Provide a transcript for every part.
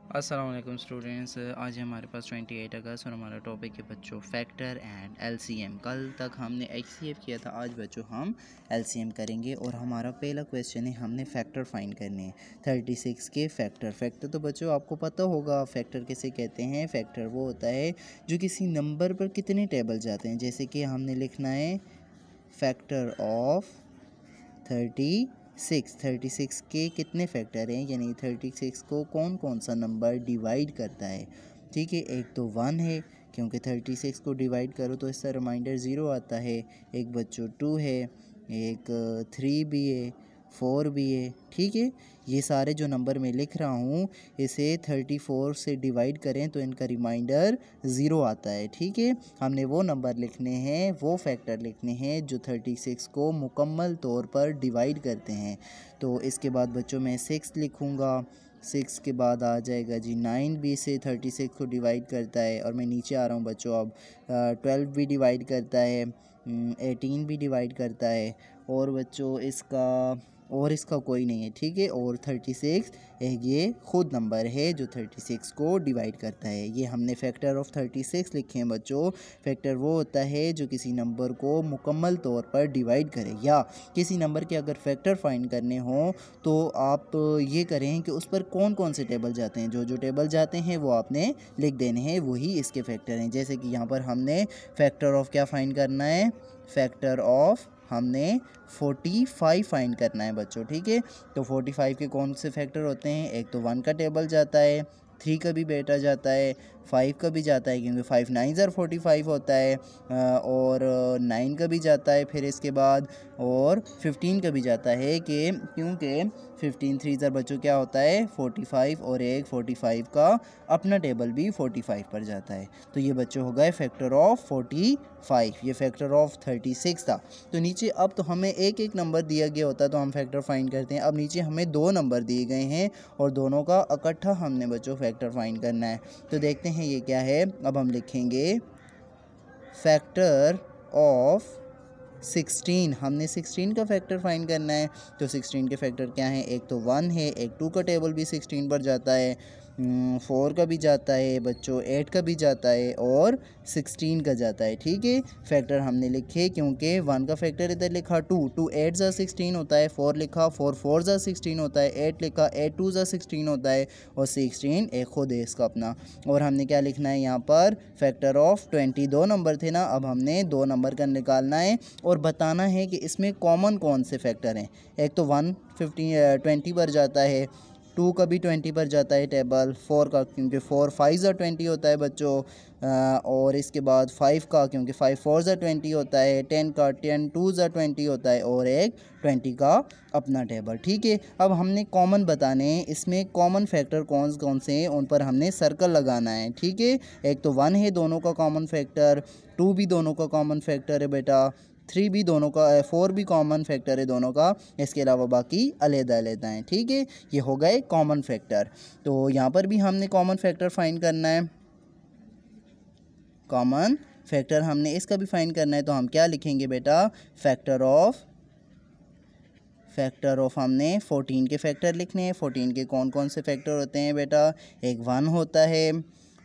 अस्सलाम वालेकुम स्टूडेंट्स। आज हमारे पास 28 अगस्त और हमारा टॉपिक है बच्चों फैक्टर एंड एलसीएम। कल तक हमने एचसीएफ किया था, आज बच्चों हम एलसीएम करेंगे और हमारा पहला क्वेश्चन है, हमने फैक्टर फाइंड करने हैं 36 के फैक्टर तो बच्चों आपको पता होगा फैक्टर किसे कहते हैं। फैक्टर वो होता है जो किसी नंबर पर कितने टेबल जाते हैं। जैसे कि हमने लिखना है फैक्टर ऑफ 36 के कितने फैक्टर हैं, यानी 36 को कौन कौन सा नंबर डिवाइड करता है। ठीक है, एक तो 1 है क्योंकि 36 को डिवाइड करो तो इसका रिमाइंडर 0 आता है। एक बच्चों 2 है, एक 3 भी है, 4 भी है। ठीक है, ये सारे जो नंबर मैं लिख रहा हूँ इसे 34 से डिवाइड करें तो इनका रिमाइंडर 0 आता है। ठीक है, हमने वो नंबर लिखने हैं, वो फैक्टर लिखने हैं जो 36 को मुकम्मल तौर पर डिवाइड करते हैं। तो इसके बाद बच्चों मैं 6 लिखूँगा, 6 के बाद आ जाएगा जी 9 भी से 36 को डिवाइड करता है। और मैं नीचे आ रहा हूँ बच्चों, अब 12 भी डिवाइड करता है, 18 भी डिवाइड करता है और बच्चों इसका कोई नहीं है। ठीक है, और 36 एक ये खुद नंबर है जो 36 को डिवाइड करता है। ये हमने फैक्टर ऑफ 36 लिखे हैं बच्चों। फैक्टर वो होता है जो किसी नंबर को मुकम्मल तौर पर डिवाइड करे, या किसी नंबर के अगर फैक्टर फाइंड करने हों तो आप ये करें कि उस पर कौन कौन से टेबल जाते हैं। जो टेबल जाते हैं वो आपने लिख देने हैं, वही इसके फैक्टर हैं। जैसे कि यहाँ पर हमने फैक्टर ऑफ क्या फाइंड करना है, फैक्टर ऑफ हमने 45 फाइंड करना है बच्चों। ठीक है, तो 45 के कौन से फैक्टर होते हैं, एक तो 1 का टेबल जाता है, 3 का भी बेटा जाता है, 5 का भी जाता है क्योंकि 5 9 ज़र 45 होता है, और 9 का भी जाता है फिर इसके बाद, और 15 का भी जाता है कि क्योंकि 15 3 ज़र बच्चों क्या होता है 45, और एक 45 का अपना टेबल भी 45 पर जाता है। तो ये बच्चों हो गए फैक्टर ऑफ 45। ये फैक्टर ऑफ 36 था। तो नीचे अब तो हमें एक एक नंबर दिया गया होता है तो हम फैक्टर फाइंड करते हैं। अब नीचे हमें 2 नंबर दिए गए हैं और दोनों का इकट्ठा हमने बच्चों फैक्टर फाइंड करना है। तो देखते हैं ये क्या है। अब हम लिखेंगे फैक्टर ऑफ 16। हमने 16 का फैक्टर फाइंड करना है। तो 16 के फैक्टर क्या हैं, एक तो 1 है, एक 2 का टेबल भी 16 पर जाता है, 4 का भी जाता है बच्चों, 8 का भी जाता है और 16 का जाता है। ठीक है, फैक्टर हमने लिखे क्योंकि 1 का फैक्टर इधर लिखा 2 8 ज़ा 16 होता है, 4 लिखा 4 4 ज़ा 16 होता है, 8 लिखा 8 2 ज़ा 16 होता है और 16 एक खुद है इसका अपना। और हमने क्या लिखना है यहाँ पर, फैक्टर ऑफ 22 नंबर थे ना, अब हमने 2 नंबर का निकालना है और बताना है कि इसमें कॉमन कौन से फैक्टर हैं। एक तो 1 20 पर जाता है, 2 का भी 20 पर जाता है टेबल, 4 का क्योंकि 4 5 ज़ा 20 होता है बच्चों, और इसके बाद 5 का क्योंकि 5 4 ज़ा 20 होता है, 10 का 10 2 ज़ा 20 होता है और एक 20 का अपना टेबल। ठीक है, अब हमने कॉमन बताने हैं, इसमें कॉमन फैक्टर कौन कौन से हैं उन पर हमने सर्कल लगाना है। ठीक है, एक तो 1 है दोनों का कॉमन फैक्टर, 2 भी दोनों का कॉमन फैक्टर है बेटा, 3 भी दोनों का, 4 भी कॉमन फैक्टर है दोनों का, इसके अलावा बाकी अलग-अलग हैं। ठीक है, ये हो गए कॉमन फैक्टर। तो यहाँ पर भी हमने कॉमन फैक्टर फाइंड करना है, कॉमन फैक्टर हमने इसका भी फाइंड करना है। तो हम क्या लिखेंगे बेटा, फैक्टर ऑफ हमने 14 के फैक्टर लिखने हैं। 14 के कौन कौन से फैक्टर होते हैं बेटा, एक 1 होता है,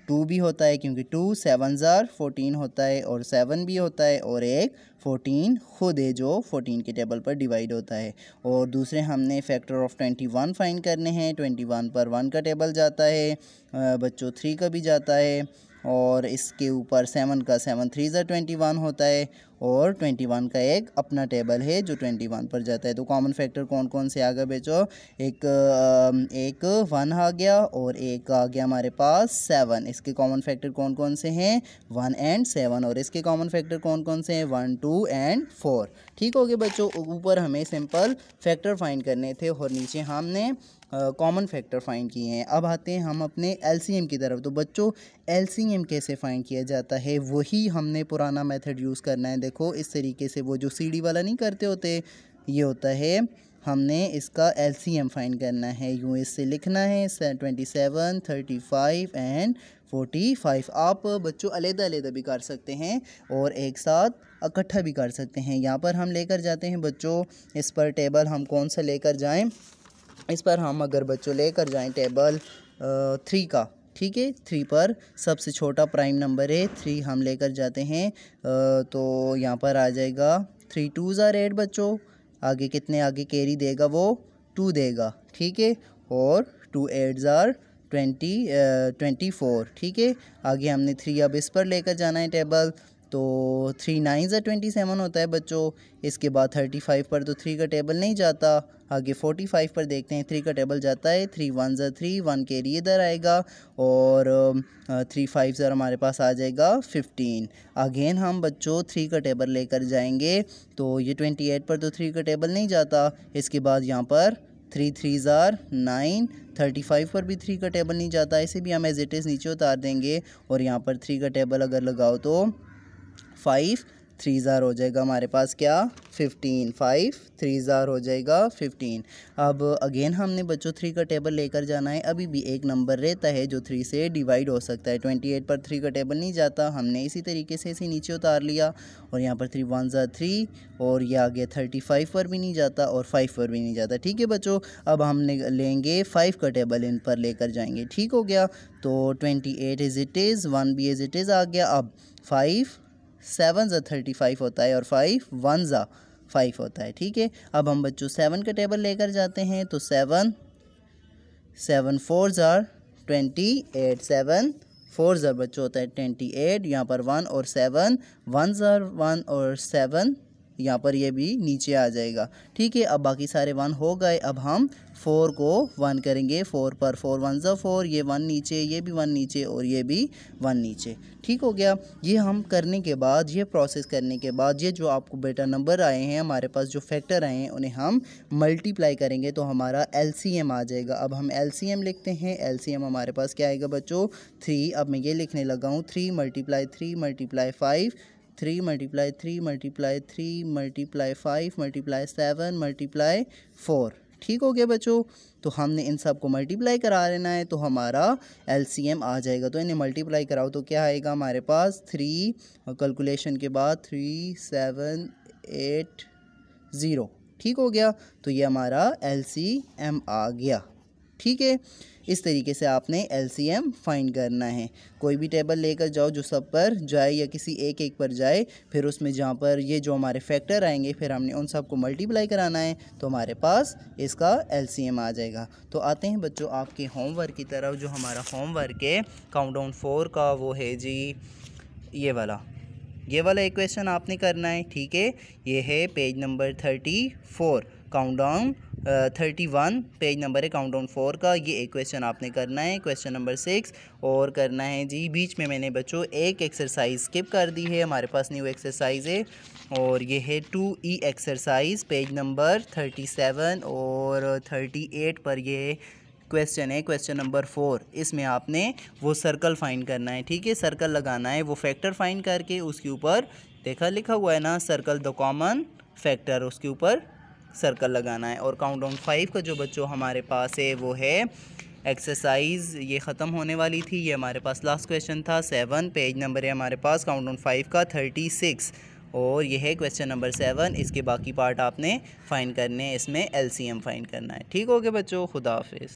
2 भी होता है क्योंकि 2 7 ज़ार 14 होता है और 7 भी होता है, और एक 14 खुद है जो 14 के टेबल पर डिवाइड होता है। और दूसरे हमने फैक्टर ऑफ 21 फाइंड करने हैं। 21 पर 1 का टेबल जाता है बच्चों, 3 का भी जाता है, और इसके ऊपर 7 का 7 3 ज़ा 21 होता है, और 21 का एक अपना टेबल है जो 21 पर जाता है। तो कॉमन फैक्टर कौन कौन से आ गए बच्चों, एक 1 आ गया और एक आ गया हमारे पास 7। इसके कॉमन फैक्टर कौन कौन से हैं, 1 एंड 7, और इसके कॉमन फैक्टर कौन कौन से हैं, 1 2 एंड 4। ठीक हो गया बच्चों, ऊपर हमें सिंपल फैक्टर फाइंड करने थे और नीचे हमने कॉमन फैक्टर फाइंड किए हैं। अब आते हैं हम अपने एलसीएम की तरफ। तो बच्चों एलसीएम कैसे फाइंड किया जाता है, वही हमने पुराना मेथड यूज़ करना है। देखो इस तरीके से, वो जो सीढ़ी वाला नहीं करते होते, ये होता है, हमने इसका एलसीएम फाइंड करना है। यूँ इससे लिखना है 27 35 एंड 45। आप बच्चों अलग-अलग भी कर सकते हैं और एक साथ इकट्ठा भी कर सकते हैं। यहाँ पर हम लेकर जाते हैं बच्चों, इस पर टेबल हम कौन सा लेकर जाएं, इस पर हम अगर बच्चों लेकर जाएं टेबल 3 का, ठीक है। 3 पर सबसे छोटा प्राइम नंबर है 3, हम लेकर जाते हैं तो यहाँ पर आ जाएगा 3 2s are 8 बच्चों। आगे कितने आगे कैरी देगा वो 2 देगा, ठीक है। और 2 8s are 24, ठीक है। आगे हमने 3 अब इस पर लेकर जाना है टेबल, तो 3 9s are 27 होता है बच्चों। इसके बाद 35 पर तो 3 का टेबल नहीं जाता। आगे 45 पर देखते हैं 3 का टेबल जाता है। 3 1s are 3, 1 कैरी इधर आएगा और 3 5s are हमारे पास आ जाएगा 15। अगेन हम बच्चों 3 का टेबल लेकर जाएंगे, तो ये 28 पर तो 3 का टेबल नहीं जाता। इसके बाद यहाँ पर 3 3s are 9, 35 पर भी 3 का टेबल नहीं जाता। इसे भी हम एज इट इज़ नीचे उतार देंगे और यहाँ पर 3 का टेबल अगर लगाओ तो 5 3s are हो जाएगा हमारे पास क्या 15, 5 3s are हो जाएगा 15। अब अगेन हमने बच्चों 3 का टेबल लेकर जाना है। अभी भी एक नंबर रहता है जो 3 से डिवाइड हो सकता है। 28 पर 3 का टेबल नहीं जाता, हमने इसी तरीके से इसे नीचे उतार लिया और यहाँ पर 3 1s are 3 और ये आ गया 35 पर भी नहीं जाता और 5 पर भी नहीं जाता, ठीक है बच्चों। अब हमने लेंगे 5 का टेबल इन पर लेकर जाएंगे, ठीक हो गया। तो 28 एज इट इज़, 1 भी एज इट इज़ आ गया। अब 5 7s are 35 होता है और 5 1s are 5 होता है, ठीक है। अब हम बच्चों 7 का टेबल लेकर जाते हैं, तो 7 4s are 28, 7 4s are बच्चों होता है 28। यहाँ पर 1 और 7 1s are 1 और 7 यहाँ पर ये भी नीचे आ जाएगा, ठीक है। अब बाकी सारे 1 हो गए। अब हम 4 को 1 करेंगे, 4 पर 4 1s are 4, ये 1 नीचे, ये भी 1 नीचे और ये भी 1 नीचे, ठीक हो गया। ये हम करने के बाद, ये प्रोसेस करने के बाद, ये जो आपको बेटा नंबर आए हैं हमारे पास, जो फैक्टर आए हैं, उन्हें हम मल्टीप्लाई करेंगे तो हमारा LCM आ जाएगा। अब हम LCM लिखते हैं। LCM हमारे पास क्या आएगा बच्चों 3। अब मैं ये लिखने लगा हूँ 3 × 3 × 5, 3 × 3 × 3 × 5 × 7 × 4, ठीक हो गया बच्चों। तो हमने इन सब को मल्टीप्लाई करा लेना है तो हमारा LCM आ जाएगा। तो इन्हें मल्टीप्लाई कराओ तो क्या आएगा हमारे पास 3 कैलकुलेशन के बाद 3 7 8 0, ठीक हो गया। तो ये हमारा LCM आ गया, ठीक है। इस तरीके से आपने LCM फाइंड करना है। कोई भी टेबल लेकर जाओ जो सब पर जाए या किसी एक एक पर जाए, फिर उसमें जहाँ पर ये जो हमारे फैक्टर आएंगे फिर हमने उन सब को मल्टीप्लाई कराना है तो हमारे पास इसका LCM आ जाएगा। तो आते हैं बच्चों आपके होमवर्क की तरफ। जो हमारा होमवर्क है काउंटडाउन 4 का वो है जी ये वाला एक क्वेश्चन आपने करना है, ठीक है। ये है page number 34, countdown 31 page number है काउंटडाउन 4 का। ये एक क्वेश्चन आपने करना है, क्वेश्चन नंबर 6 और करना है जी। बीच में मैंने बच्चों एक एक्सरसाइज स्किप कर दी है, हमारे पास न्यू एक्सरसाइज है और ये है 2E एक्सरसाइज पेज नंबर 37 और 38 पर ये क्वेश्चन है, क्वेश्चन नंबर 4। इसमें आपने वो सर्कल फाइंड करना है, ठीक है। सर्कल लगाना है, वो फैक्टर फाइंड करके उसके ऊपर देखा लिखा हुआ है ना सर्कल द कॉमन फैक्टर, उसके ऊपर सर्कल लगाना है। और काउंटडाउन 5 का जो बच्चों हमारे पास है वो है एक्सरसाइज, ये ख़त्म होने वाली थी। ये हमारे पास लास्ट क्वेश्चन था 7, पेज नंबर है हमारे पास काउंटडाउन 5 का 36 और ये है क्वेश्चन नंबर 7। इसके बाकी पार्ट आपने फाइंड करने हैं, इसमें LCM फाइंड करना है, ठीक हो गया बच्चों। खुदा हाफिज़।